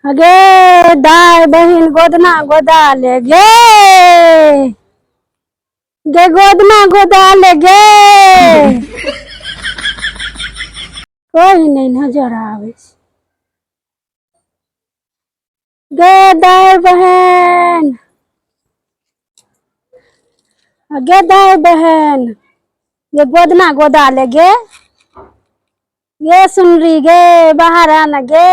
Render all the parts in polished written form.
अगे दाई बहन गोदना गोदा ले गे गे गोदना गोदा ले गे कोई नहीं नजर आवे गे दाई बहन गे दाई बहन ये गोदना गोदा ले गे ये सुन रही गे बाहर आना गे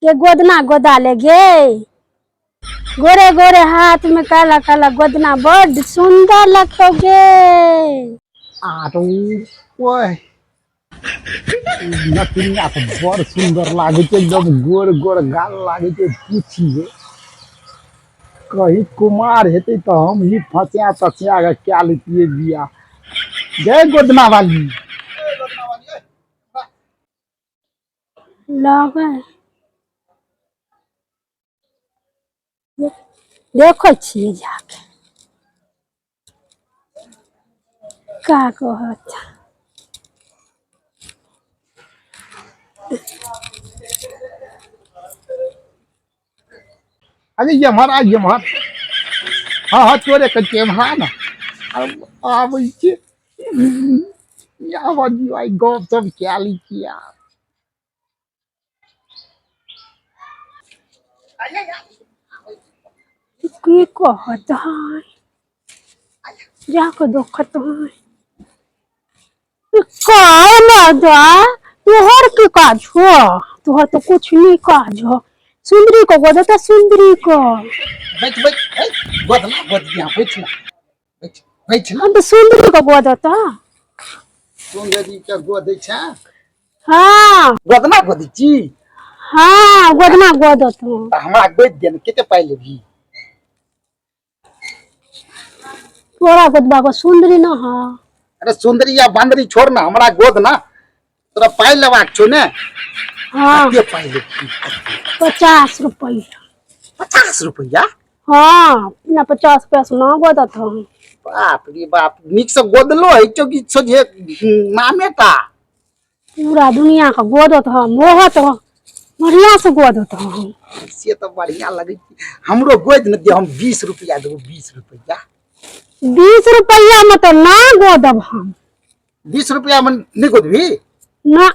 ये गोदना गोदा ले गे गोरे गोरे हाथ में काला काला गोदना बड़ सुंदर लगोगे। आरो ओए नतिनिया तो बड़ सुंदर लागे छे एकदम गोर गोर गाल लागे छे पूछिए कहीं कुमार हेते तो हम ही फसिया तसिया के क्या लेतिए बिया जय गोदना वाली लगे देखो छिए जाके का कहत अरे ये हमारा हाँ हाँ तोरे कच्चे हमारा ना अब ये वाली आई गॉड सब क्या लिखिया की कहत है जाके देखत है का ना जा तोहर के काज हो तोहर तो कुछ नहीं काज हो सुंदरी को गोदता सुंदरी को बैठ गोदना गोदिया बैठ हम तो सुंदरी को गोदता सुंदरी का गोद छा हाँ गोदना गोदी छी हाँ गोदना गोदत हमरा गोद देन केते पाइ लेबी तोरा गोदबा को सुंदरी ना हाँ अरे सुंदरी या बांदरी छोड़ ना हमरा गोद ना तोरा पाइ लेबाक छौ ने हाँ के पाइ लेबी 50 रुपया 50 रुपया हाँ ना 50 पैसा ना गोदत हम बाप रे बाप निक से गोदलो है तो कि सोझे नामेटा पूरा दुनिया का गोदत हम मोहत बढ़िया से गोदत हम से तो बढ़िया लगे हमरो गोद न दे हम 20 रुपया देबो 20 रुपया 20 रुपया में तो ना गोदब हम 20 रुपया में नहीं गोदबी ना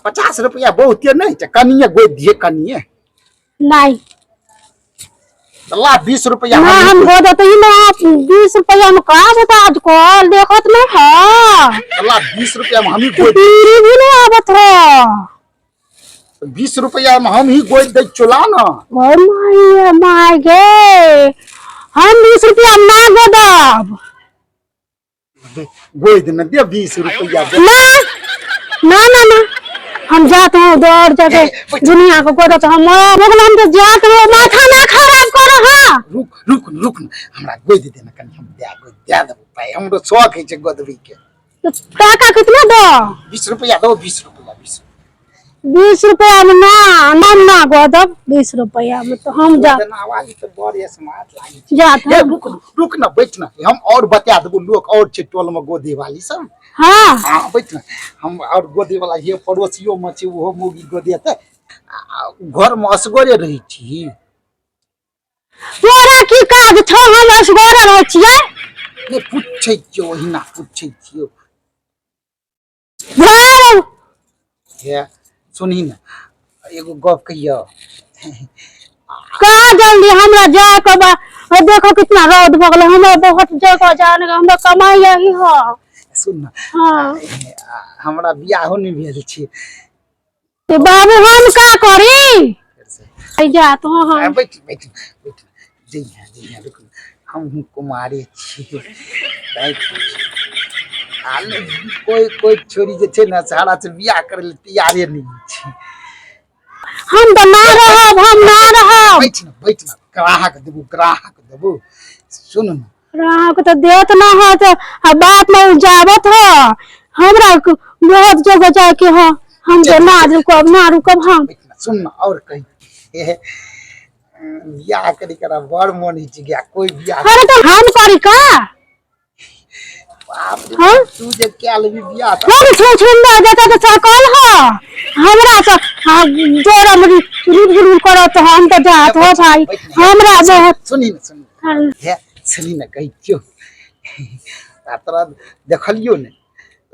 50 रुपया बहुते नहीं छ कनिए गोद दिए कनिए नहीं ला 20 रुपया ना हम गोदत ही ना 20 रुपया में का बता आज कल देखत ना है ला 20 रुपया में हम ही गोद तेरी भी नहीं आवत है 20 रुपया में हम ही गोद दे चला ना ओ माय गे हम 20 रुपया ना गोदब गोद न दे 20 रुपया ना ना ना हम जाते हैं दौड़ जाके दुनिया को गोदत हम मगल हम तो जाते हैं माथा ना खराब करो हां रुक हमरा गोद दे ना कनी हम गोद दे देबो भाई हमरो शौक है छ गोदबी के तो टाका कितना दो 20 रुपया दो 20 रुपया 20 रुपया में ना गोदब 20 रुपया में तो हम जा आवाज तो बड़ी स्मार्ट लागी जाते रुक ना बैठ ना हम और बता देबो लोग और छ टोल में गोदे वाली सब हाँ हाँ बैठ ना हम और गोदे वाला ये पड़ोसियों में छी वो मुगी गोदे त घर में असगरे रही छी तोरा की काज छौ हम असगरे रह छियै ने पूछै छियो हिना पूछै छियो भाई हे सुनी ना एगो गप कहियो का जल्दी हमरा जाए के बा देखो कितना रौद भ गेल हमरा बहुत जगह जाने का हमरा कमाई यही हो सुन ना हां हमरा बियाह नहीं भेल छी ते बाबू हम का करी आई जा तो हां बैठ जइया रुक हम कुमारी छी हाल कोई छोरी जे छे ना सारा से बियाह करे ले तैयारे नहीं छी हम तो ना रहब बैठ ना ग्राहक देबो सुन ना ग्राहक तो देत ना हो तो बात में जावत हो हमरा बहुत जगह जाके हो हम तो ना रुकब हम सुन ना और कही बियाह करी करा बड़ मन ही गया कोई बियाह अरे तो हम करी का तू जे क्या लेबी बियाह हम छुंदा देता तो सकल हो हमरा से हाँ जोरा मरी रुल करो तो हम तो जात हो भाई हमरा बहुत सुनी हे सुनी न कहि क्यों तोरा देखलियो ने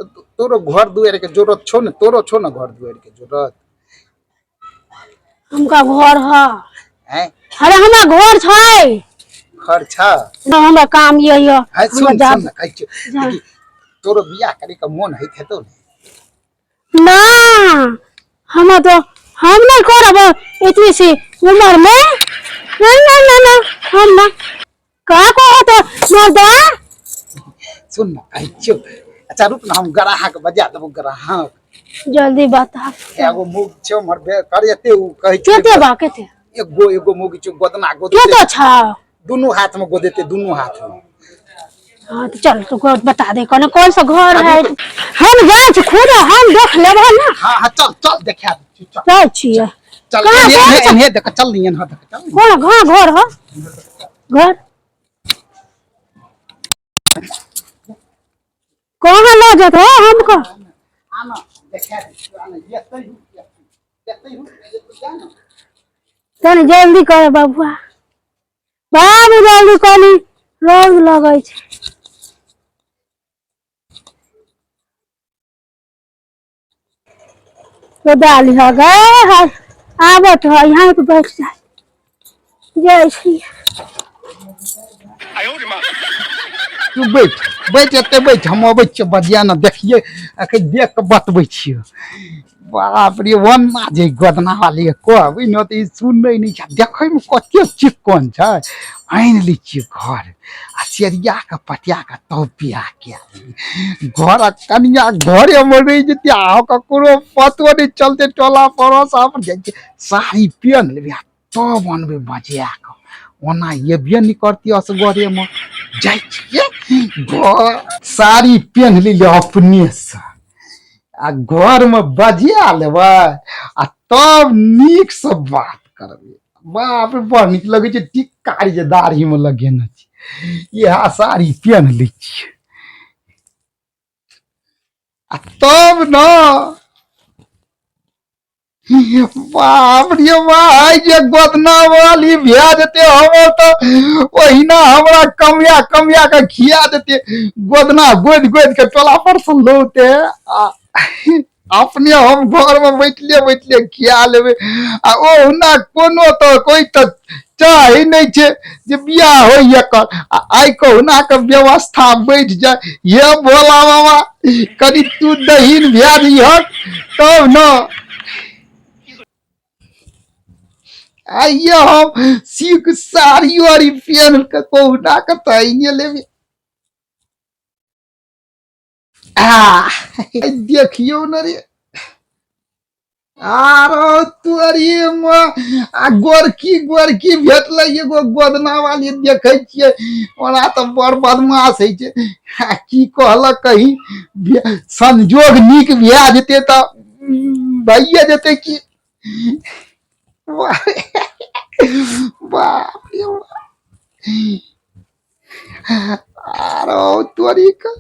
तोरो घर दुआर के जरूरत छो ने तोरो छो न घर दुआर के जरूरत हमका घर है हैं अरे हमरा घर छै घर छ ना हमरा काम ये है सुन न कहि क्यों तोरो बियाह करे के मन है थे तो ना हम तो हम नहीं करब इतनी सी उम्र में ना हम ना का को तो मर्दा सुन न कहि क्यों अच्छा रुक ना हम ग्राहक बजा देबो ग्राहक जल्दी बता एगो मुग छो मर बे करते उ कहि केते बा केते एगो मुग छो गोदना गोद केते छ दोनों हाथ में गोदेते दोनों हाथ में हाँ तो चल तू बता दे कौन सा घर है हम जाए खुद हम देख लेबो ना हां चल देखा जाए छिए चल इन्हे देख चल नहीं हां देख चल कौन घर हो घर कहाँ ले जात हो हमको आना देखा आना ये तनी जल्दी कर बाबुआ बाबू जल्दी कनी रोज लगै छै तो डाली हो गए आबत है यहाँ पे बैठ जाए जय श्री तू बैठ एते बैठ हम अबै छियै बजिया न देखिए अके देख के बतबै छियै बाप रे वन्ना जे गोदना वाली कहबै न त ई सुनै नै छै देखै में कते चिक्कन छै आइन लै छियै घर आ सेरिया के पटिया के तब बियाह के घर कनिया घरे में रहि जेते आ ककरो पतो नै चलते टोला पड़ोस पर जाइ छै साड़ी पहन लेबे तब बनबे बजिया के ओना ये नहीं करती असगरे में जाइ छियै घर साड़ी पहन ले अपने से आ घर में बजिया लेबै आ तब नीक से बात करबै बाप रे बड़ नीक लगे छै टिक्का जे दाढ़ी में लगेने छी इएह साड़ी पहन लै छियै आ तब न बाप रे भाई जे गोदना वाली भे जेते हमर तो ओहिना हमरा कमिया के खिया देते गोदना गोद के टोला पर से लौटे आ अपने हम घर में बैठले खिया लेबे आ ओहुना कोनो तो कोई तो चाहे नहीं छे जे बियाह होइए कर आई कहुना के व्यवस्था बैठ जाए ये भोला बाबा कनी तू दहीन भे दिह तब न आइए हम सिल्क साड़ी वाड़ी पहन के कहुना के तहीने लेबे देखियो न रे आरो तोरी आ गोरकी भेटल एगो गोदना वाली देखे छियै ओना तो बड़ बदमाश है छै की कहलक कहीं संजोग नीक भे जेते तो भइए जेते की बाप रे आरो तोरी का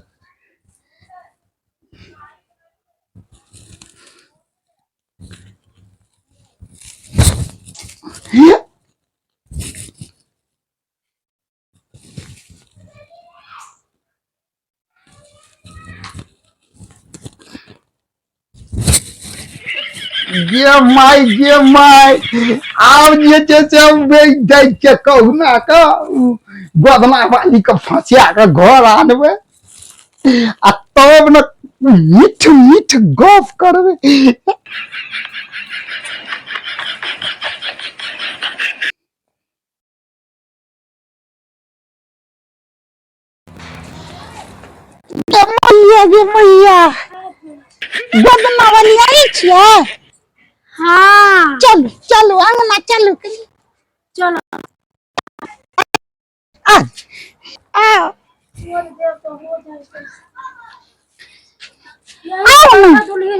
गे माय आब जे छै से बेच दै के कहुना के गोदना वाली के फंसिया के घर आनबे आ तब न मीठ गप करबे गे मैया गोदना वाली आई छियै हाँ चलो अंगना चलो चलो आओ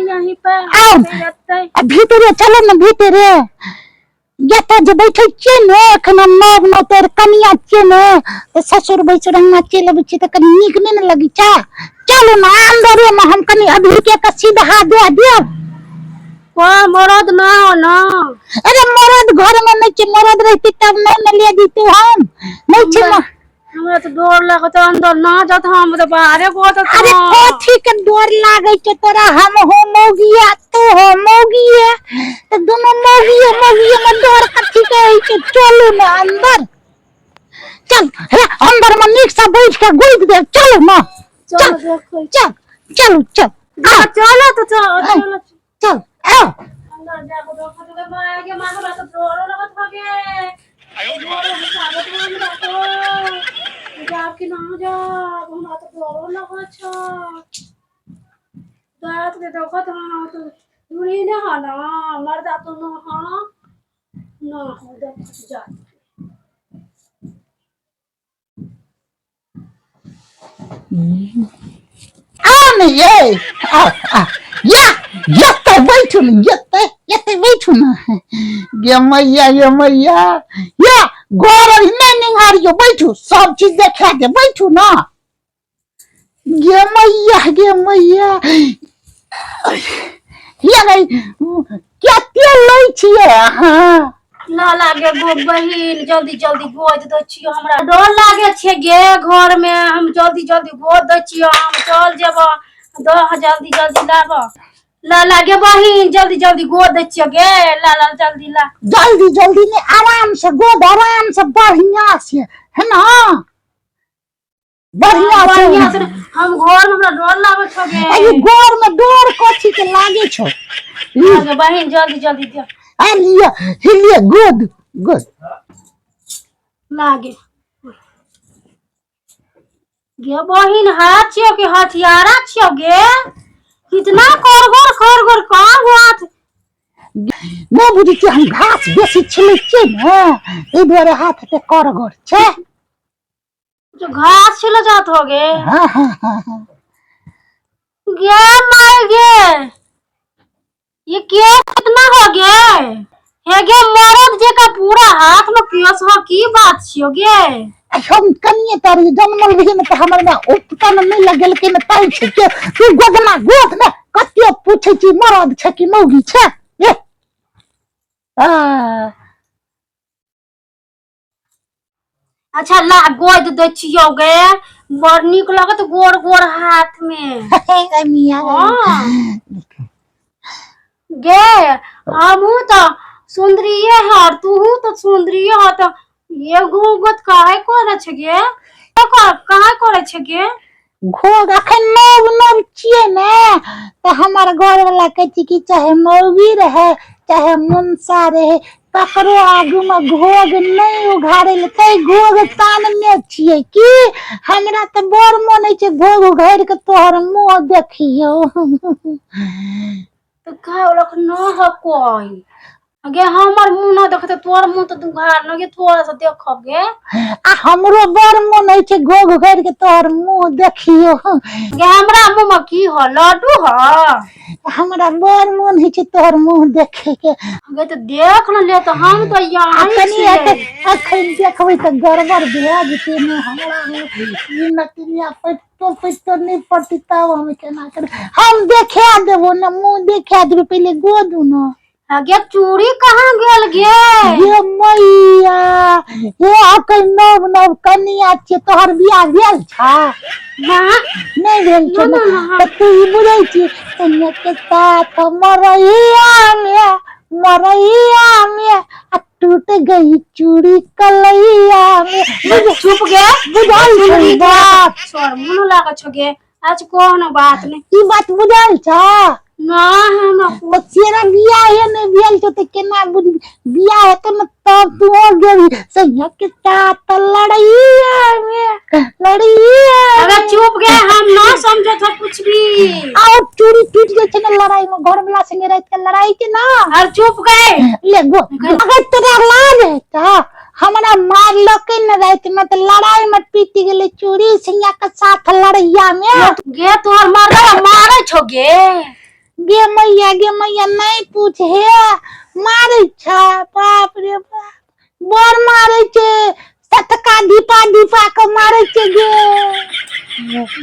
यहीं पे भीतरे चलो न भीतरे जत जे बैठे छियै ने एखन नव नव तोर कनिया छियै ने तो ससुर बैसुर अंगना चलि अबै छियै तऽ कनी नीक नहि ने लगै छै चलो ना अंदरे में हम कनी अभी के सीधा दे देब मरद ना हो ना। अरे मरद घर में नहीं छे, मरद रहती तब नहीं ले दी तू हम नहीं छे। हमरा तो डर लगत अंदर ना जात, हम तो बाहरे बहुत। अरे कथी के डर लागे छे तोरा? हम हो मौगिया, तू हो मौगिया, तो दोनों मौगिया मौगिया में डर कथी के है छे? चलो ना अंदर, चल रे अंदर में नीक से बैठ के गोद दे। चलो ना, चल चल चल चल चलो तो चलो चल आओ। अंदर जाके देखो तो माया के मां को तो डर लगत होगे। आयो जाप के ना जा, हमरा तो डर लगत छ। रात के देखत हां तो दूरी ना हा ना, मरदा तो ना हा ना हो देख जा। आ नहीं ये आ या तो बैठो ना, ये बैठो ना। ये मैया या घर नहीं निहारियो, बैठो सब चीज देखा दे, बैठो ना। ये मैया ये गई क्या तेल लै छिए? हां ना लागे गो बहिन, जल्दी जल्दी गोद द छियो, हमरा डर लागे छे गे। घर में हम जल्दी जल्दी गोद द छियो, हम चल जेबो। द जल्दी जल्दी लाबो, ला लागे बहिन, जल्दी जल्दी गोद द छियो गे। ला ला जल्दी ला, जल्दी जल्दी ने आराम से गोद, आराम से बढ़िया से, है ना? बढ़िया से हम घर में हमरा डर लागे छ गे। अरे घर में डर कथी के लागे छो? लागे बहिन, जल्दी जल्दी दे। आ लिया गोद लागे गे बहिन, हाथ छियो के हथियारा छियो गे। कितना करगोर काम हाथ न बुझी के हम घास बेसी छिले छे ना, ए दुआरे हाथ पे करगोर छे। जो घास छिले जात हो गे। हां गे मार गे, ये क्या कितना हो गे? हे गे मरद जे का पूरा हाथ में केस हो, की बात छियो गे? हम कनिए तारी जन्मल भी में त हमर में उपकन नहीं लगल के न ताई छे के तू गोदना गोद में कत्ते पूछे छी मरद छे कि मौगी छे? ए आ अच्छा ला गोद दे छियो गे, बड़ निक लगत गोर गोर हाथ में। मिया गे हमहू तो सुंदरिये है और तू तो सुंदरिये हो, तो ये गोद काहे करे छे गे? काहे करे छे गे? घोग अखन नव छिए ने, तो हमार घर वाला कहती कि चाहे मौगी रहे चाहे मुंसा रहे, ककरो आगू में घोग नहीं उघारे ले, तै घोग तानने छिए कि हमरा तो बड़ मन छे घोग उघार के तोहर मुंह देखियो। तो का लख न हो कोई गे, हमर मुंह न देखते तोर मुंह तो दुघार न गे, थोड़ा सा देखब गे। आ हमरो बड़ मन छे घोग उघार के तोहर मुंह देखियो। गे हमरा मुंह में की हो, लड्डू हो? हमरा बड़ मन छे तोहर मुंह देखे के। गे तो देख न ले, तो हम तो यहाँ अखन देखबै त गड़बड़ भे जेते ने। हमरा ई नतिया पैटो नहीं पड़ती, तब हम केना कर? हम देखा देबो न, मुंह देखा देबो, पहले गोदू न। गे चूड़ी कहाँ गेल गे? ये मैया ये अखन नव कनिया छे, तोहर बियाह भेल छा? ना नहीं भेल छे ना, त तू ई बुझै छी कनिया के साथ मरैया में टूट गई चूड़ी कलैया में। चुप गे, बुझल छे बात? सर मुन लागे छ गे, आज कोनो बात नहीं। ई बात बुझल छा ना हम तेरा बियाह है नहीं भेल छे त केना बुझ? बियाह हेतै न तब तू हो गेली सैया के साथ लड़ैया। अरे चुप गे, हम ना समझे तो कुछ भी। आओ चूड़ी टूट जाय छे न लड़ाई में, घर वाला संगे रात के लड़ाई के ना। अरे चुप गे, ले गो अगर तोरा लाज है त हमरा मार लके न रात में, त लड़ाई में पीट गेले चूड़ी सैया के साथ लड़ैया में। गे तोहर मर्दा मारे छो गे? गे मैया नहीं पूछे मारे छा, बाप रे बाप बड़ मारे छे, सतका दीपा के मारे छे गे।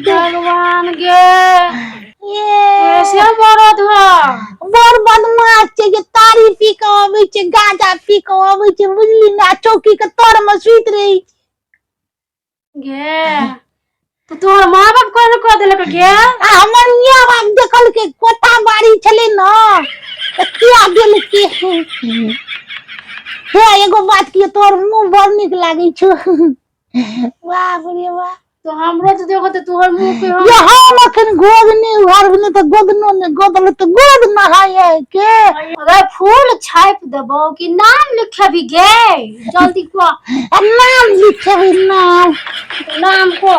भगवान गे, ये ऐसे मरद हो? बड़ बदमाश जे तारी पी के आबै छै गांजा पी के आबै छै बुझली ना चौकी के तर में सुइत रही गे तो तोहर माँ बाप कौन कह देलक गे आ हमर मियां बाप देखल के कोठा बाड़ी छले ना त किया देल के हे एगो बात की तोर मुंह बड़ निक लागे छौ वाह रे वाह तो हमरो तो देखो तो तोहर मुंह पे ये हम अखन गोद नहीं उघार बने तो गोदनो ने गोदल तो गोद नहाए के अरे फूल छाप देबो कि नाम लिखबी गे जल्दी को नाम लिखे नाम नाम को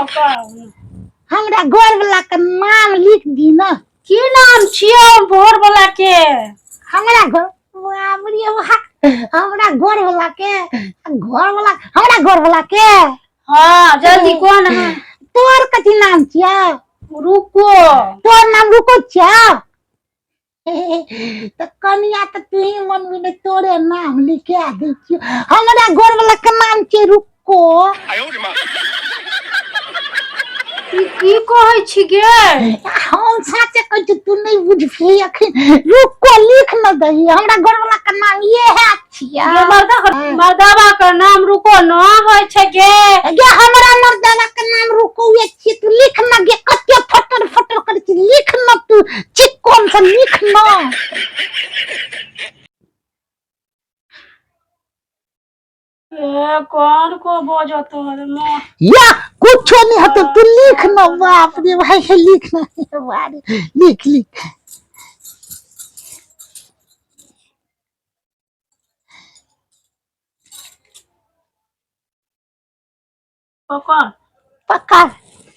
हमरा घर वाला के नाम लिख दी ना की नाम छियो भोर वाला के हमरा घर बाबरिया हमरा घर वाला के हमरा घर वाला के हां जल्दी कौन है तोर कथी नाम छिया रुको तोर नाम रुको छिया तो कनिया तो तू ही मन में तोरे नाम लिखा दे छियो हमरा घर वाला के नाम छै रुको की कहै छी गे हम साचे कहै छी तू नहीं बुझबी अखन रुको लिख न दही हमरा घर वाला के नाम ये है छिया ये मर्दावा का नाम रुको न होय छै गे हमरा मर्दावा के नाम रुको ये छी तू लिख न गे कते फटर फटर कर छी लिख न तू चिक्कोन से लिख न ए कौन को बोझो तोहर मां या कुछ नहीं हतो तू लिख न बाप रे भाई लिख न लिख लिख पकड़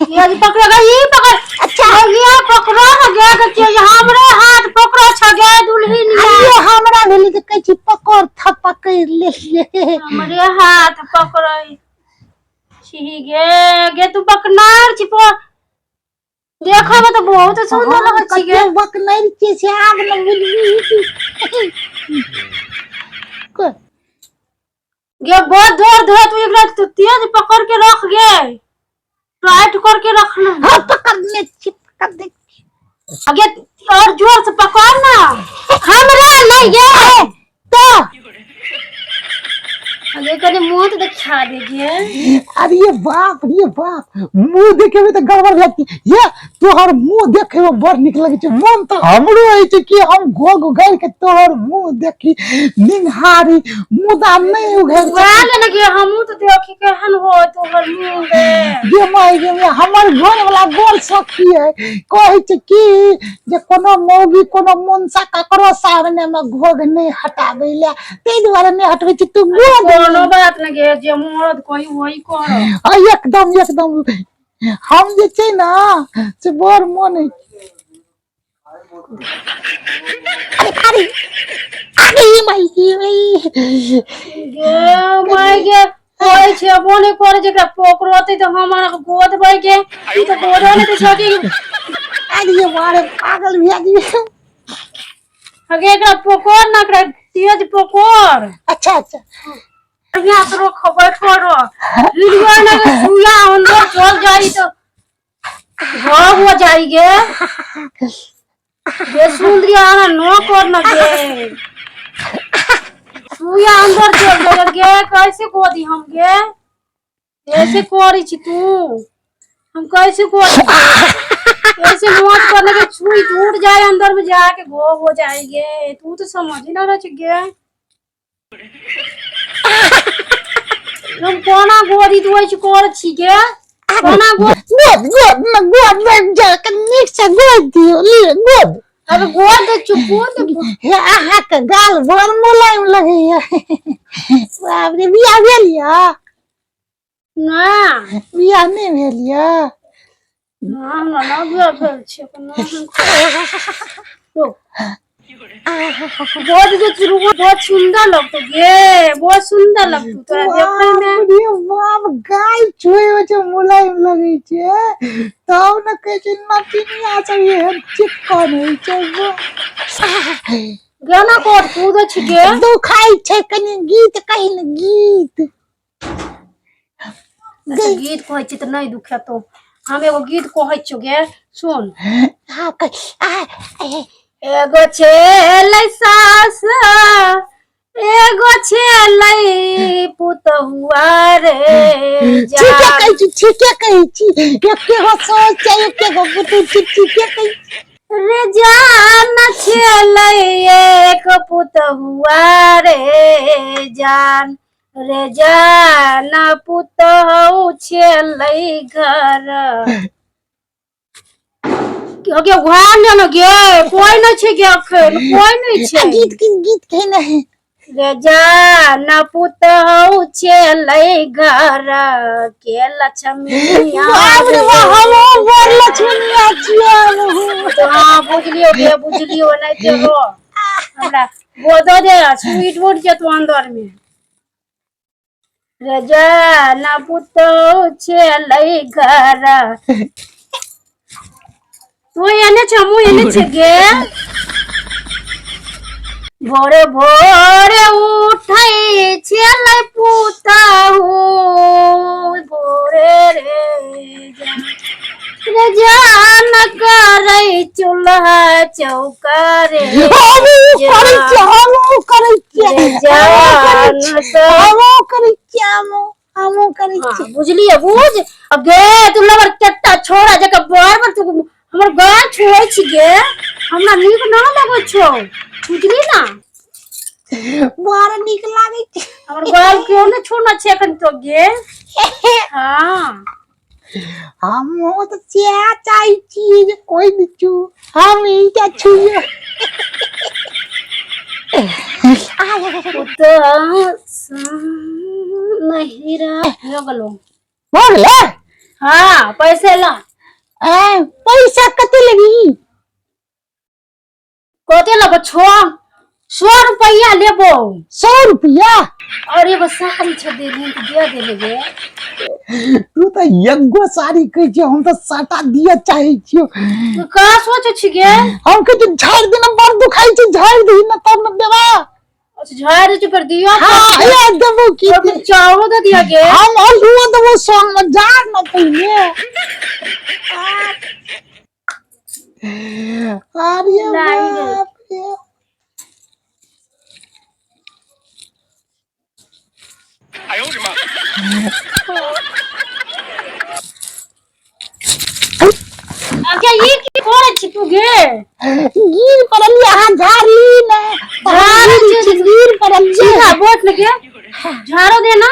ये पकड़ेगा ये पकड़ अच्छा ये पकड़ो ना गे के हमरे हाथ पकड़ो छ गे दुल्हन ये हमरा भेली त कहै छी पकड़ थ पकड़ ले हमरे हाथ पकड़ो छी गे तू बकनार छी देखो में तो बहुत सुंदर लगै छी गे बकनार के से आब न बुझबी गे बहुत धर तू एकरा तू तेज पकड़ के रख गे टाइट करके रखना हां पकड़ने चिपक दे आगे और जोर से पकड़ ना हमरा नहीं गे तो अरे कने मुंह तो दिखा दे गे अरे बाप मुंह देखे में तो गड़बड़ लगती ये तोहर मुंह देखे में बड़ निक लगे छै मन तो हमरो है छै कि हम गोग गल के तोहर मुंह देखी निंघारी मुदा नहीं उघर वाल न गे हमहु तो देखी केहन हो तोहर मुंह गे माय हमर घर वाला बड़ सखी है कहै छै कि जे कोनो मौगी कोनो मनसा ककरो सामने में घोग नहीं हटाबै ले तै दुआरे नहीं हटबै छी तू गोग कोनो बात न गे जे मर्द कोई वही कर एकदम हम जे छै ना से बड़ मन है अरे माय गे माय गे कोई छै बोले करे जेकरा पकड़ोते तो हमरा गोद भई गे ई तो गोदो ने तो छोटी अरे मारे पागल भैया जी अगे एकरा पकड़ ना करे तेज पकड़ अच्छा यहाँ तो खबर करो वीडियो ना सुया अंदर चल जाई तो हो जाई गे ये सुंदरी आना नो कर ना गे सुया अंदर चल गे कैसे गोदी हम गे ऐसे करी छी तू हम कैसे करी ऐसे मौत करने के छुई टूट जाए अंदर में जाके गो हो जाएंगे तू तो समझ ही ना रह गे हम कोना गोदी दुई छी कर छी गे कोना गोद जा के निक से गोद दियो ले गोद अब गोद चुप हे आहा के गाल बड़ मुलायम लगैया बाप रे बियाह भेलिया ना बियाह नहीं भेलिया ना ना बियाह भेल छै तो बहुत जो शुरू बहुत सुंदर लगतो गे बहुत सुंदर लगतो तोरा देखे में अरे बाप गाल छुए हो जे मुलायम लगे छै तब न कहे छै नटिनिया सब ये चिपकन होय छै गाना कोड कूद छी गे तू खाई छै कनी गीत कहि न गीत गीत कहै छी त नहीं दुखे तो हम एगो गीत कहै छियो गे सुन हां एगो छेलै सास एगो छेलै पुतहुआ रे जान ठीक है कही छी एके गो सोच है एके गो पुतु ठीक है कही रे जान छेलै एक पुतहुआ रे जान रे जान पुतहु छेलै घर के घर न गे कोई नहीं छे गे अखन कोई नहीं छे गीत कहना है रे जान पुतहु छेलै घर के लक्ष्मीया बाप रे वाह हम बर लक्ष्मीया छियै हां बुझलियो नहीं ते रो हमरा गोदो दे स्वीट बोर्ड के तो अंदर में रे जान पुतहु छेलै घर तू एने छ मु एने छ गे भोरे भोरे उठै छेलै पुतहु भोरे रे जान करै चूल्हा चौका रे बुझलिए बुझ गे तू लवर केटा छोड़ा जक बार बार तू हमर गाय छोड़ै छी गे हमरा नीक ना लगै छौ बुझली ना बड़ा नीक लागे छै हमर गाय क्यों ने छोड़ना छै एखन तो गे हां हम तो क्या चाहिए चीज कोई बिचू हम ही क्या छुए तो नहीं रहा गलो बोल ले हां पैसे ला पैसा कते लगी कते लब 100 रुपया लेबो 100 रुपया और एगो साड़ी छ दे दे लेगे तू तो एगो साड़ी कह छै हम तो साटा दिया चाहे छियो तू का सोच छी गे हम के झाड़ देना बड़ दुखाई छै झाड़ दी न तब न देबा अच्छा झाड़ दे पर दियो हां ये देबो की चावल दे दिया गे हम अलुआ देबो संग में झाड़ न पहिले अरे बाप रे अच्छा ये की करे छी तू गे गिर पड़ली हां झाड़ी ने गिर पड़ली सीधा बोट लगे झाड़ो दे ना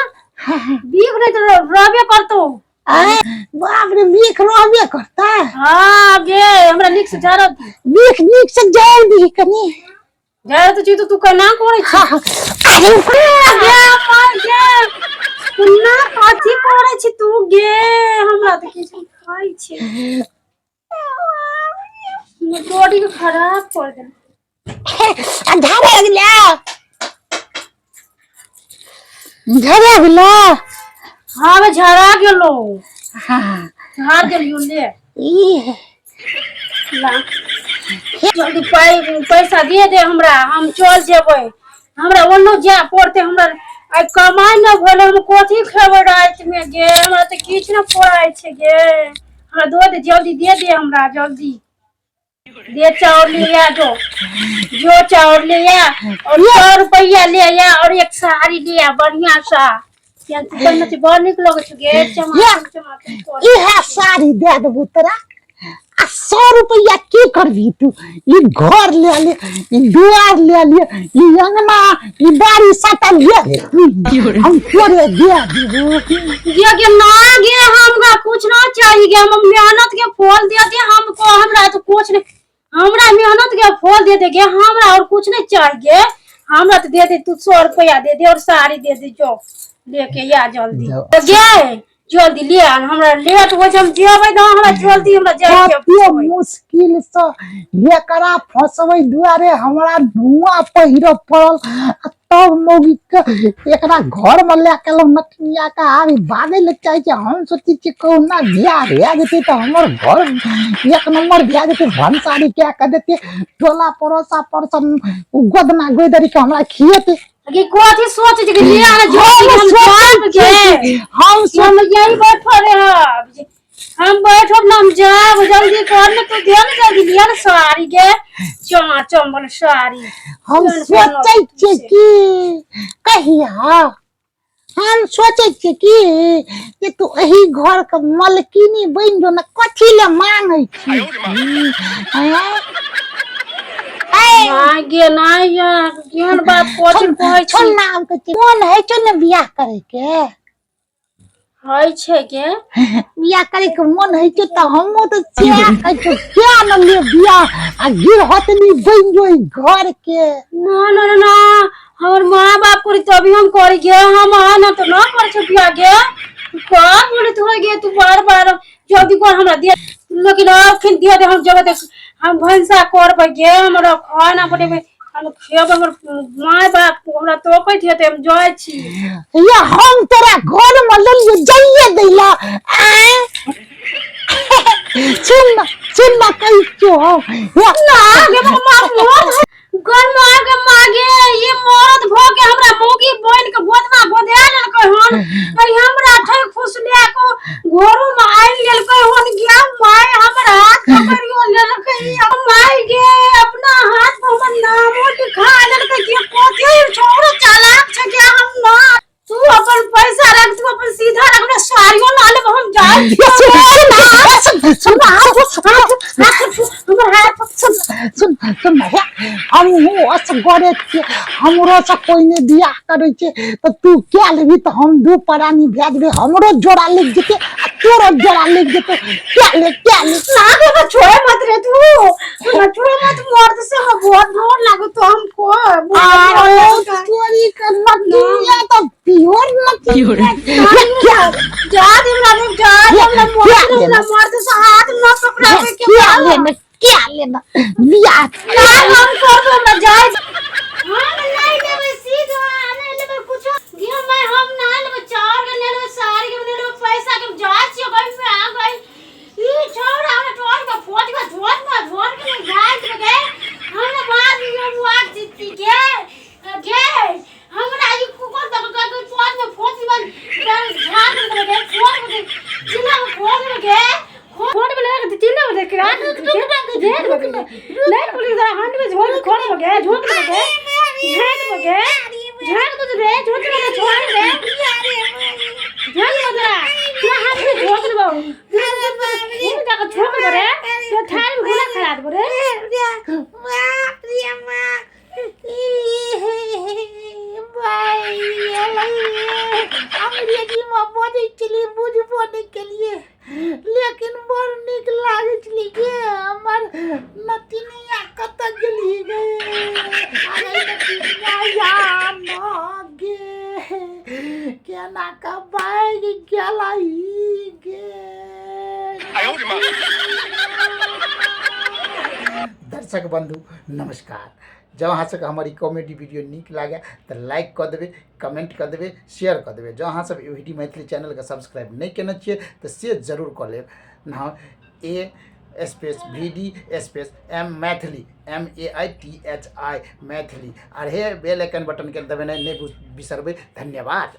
बीख नहीं तो रबे करतो बाप रे बीख रहबे करता हां गे हमरा निक से झाड़ो बीख निक से झाड़ दी कनी झाड़ो तो चीज तू कना करे छी अरे गे मार गे कुन्ना काची करे छी तू गे हमरा त किछ खाई छी बॉडी को खराब कर दे झाड़ा लगला झाड़ा गेला हां मैं झाड़ा गेलो हां झाड़ गेलियो ले ई ला जल्दी पैसा दे दे हमरा हम चल जेबै हमरा ओनो जा पड़ते हमरा आई कमाई न भले हम कोथी खेबै रात में गे हमरा त किछ न पड़ाय छै गे हमरा दे जल्दी दे दे हमरा जल्दी दे चावल ले आ जो चावल ले आ और 100 रुपया ले आ और एक साड़ी ले आ बढ़िया सा क्या तू करना छै बड़ निक लगे छै गे चमाचम इहा साड़ी दे देबो तोरा 100 रुपया की करबी तू ई घर ले ले ई दुआर ले ले ई अंगना ई बाड़ी साटा ले हम तोरे दे देबो ये ना गे हमरा कुछ ना चाहिए गे हम मेहनत के फल दे दे हमको हमरा तो कुछ नहीं हमरा मेहनत के फल दे दे गे हमरा और कुछ नहीं चाहिए हमरा तो दे दे तू 100 रुपया दे दे और साड़ी दे दे जो लेके या जल्दी गे जल्दी ले आ हमरा लेट हो हम जेबै त हमरा जल्दी हमरा जाय के मुश्किल से लेकरा फसबै दुआरे हमरा धुआं पहिर पड़ल तब मौगी के एकरा घर में लेके नटनिया का आबी भागे ले चाहे छै हम सोची छी कोना बियाह भए जेते त हमर घर एक नंबर भए जेते भंसारी के देते टोला पड़ोसा परसन गोदना गोदरी के हमरा खिएते कि कोथी सोच छै कि ले आना जल्दी हम जान के हम यही बैठल रह हम बैठब ना, हम जाब जल्दी कर ना, तू दे ना जल्दी लिया ना साड़ी के चमा चमन साड़ी। हम सोचे छे कि कहिया हम सोचे छे कि तू एही घर के मलकिनी बन जो ना, कथी ले मांगे छी? मांगे ना यार, केहन बात कोचिन कहै छी? छोड़ नाम के कोन है छो ने बियाह करे के? है छे के बियाह करे के मन है छो त हमो तो चिया कहै छो क्या न ले बियाह आ गिर हतनी बन जो घर के। ना ना ना ना, हमर माँ बाप करी तभी हम करी गे, हम ना तो ना कर छ बियाह गे। का बोले तो गे, तू बार बार जल्दी कर हमरा दे, लेकिन अब फिर दे दे, हम जब तक हम भैंसा करब गे, हमरा खाना बनेबे, हम खेब, हमर माँ बाप हमरा तो कहै थे हम जाय छी। या हम तेरा घर में ललियो जाइए दैला सुन ना कहि छो ना गे माँ घर मागे मागे ये मौत भ के हमरा मोगी बन के गोदना गोदे लेलकै हन, कहि हमरा ठै फुसले को घरो में आइ लेलकै हन गे माय, हमरा हाथ पकड़ियो लेलकै, माय गे अपना हाथ पर हमर नामो लिखा लेलकै के कोथे छोरो चालाक छै के। हम ना, तू अपन पैसा रख, तू अपन सीधा रख, ना साड़ियो ला लेब, हम जाय सुन हम असगरे छियै, हमरो से कोई ने बियाह करे छै त तू क्या लेबी त हम दू परानी भेज देबे, हमरो जोड़ा लग जेते आ तोरो जोड़ा लग जेते। क्या ले ना गे छोड़े मत रे, तू छोड़े मत, मर्द से हम बहुत डर लागो तो हमको चोरी करना दुनिया तो प्योर नहीं क्या जा दे हमरा, जा दे हमरा, मर्द से हाथ न पकड़ावे के। क्या लेना बियाह ना हम कर दो ना, जाए हम नहीं लेबे, सीधा नहीं लेबे कुछ गे मैं, हम ना लेबे, चार के लेबे, साड़ी के लेबे, पैसा के जाय छी गई में आ गई ई छोरा हमरा टोल के फोट के झोन के जाय के गे, हम बाद में मुआक जीती गे हमरा ई कुकर तक के टोल में फोट में झाड़ के गे, फोट में जिला में फोट में गे, फोट में लगा तीन में देख रात देख बगे नहीं बोली जरा हांडी में झोल खोल हो गया, झोल हो गया, झाड़ हो गया, झाड़ तो रे झोल के छोड़ दे झाड़ हो जरा क्या हाथ में झोल दे बाबू ये जाकर छोड़ दे रे, तो थाल में घुला खड़ा दे रे मां अंग्रेजी में बोले चली बुझ बोलने के लिए, लेकिन बड़ निक लागे चली गे हमर नतिनिया कत गेली गे, अरे नतिनिया या न गे केना का बैग गेलाई गे। दर्शक बंधु नमस्कार, जब अहाँ सबके हमारी कॉमेडी वीडियो नीक लागे तो लाइक कर देवे, कमेंट कर देवे, शेयर कर देवे। जो अहाँ सब यूडी मैथिली चैनल के सब्सक्राइब नहीं केने छिए तो से जरूर कर लेब ना, A space VD space M Maithili MAITHI Maithili, और हे बेल आइकन बटन के दबेनाइ नहीं बिसरबै। धन्यवाद।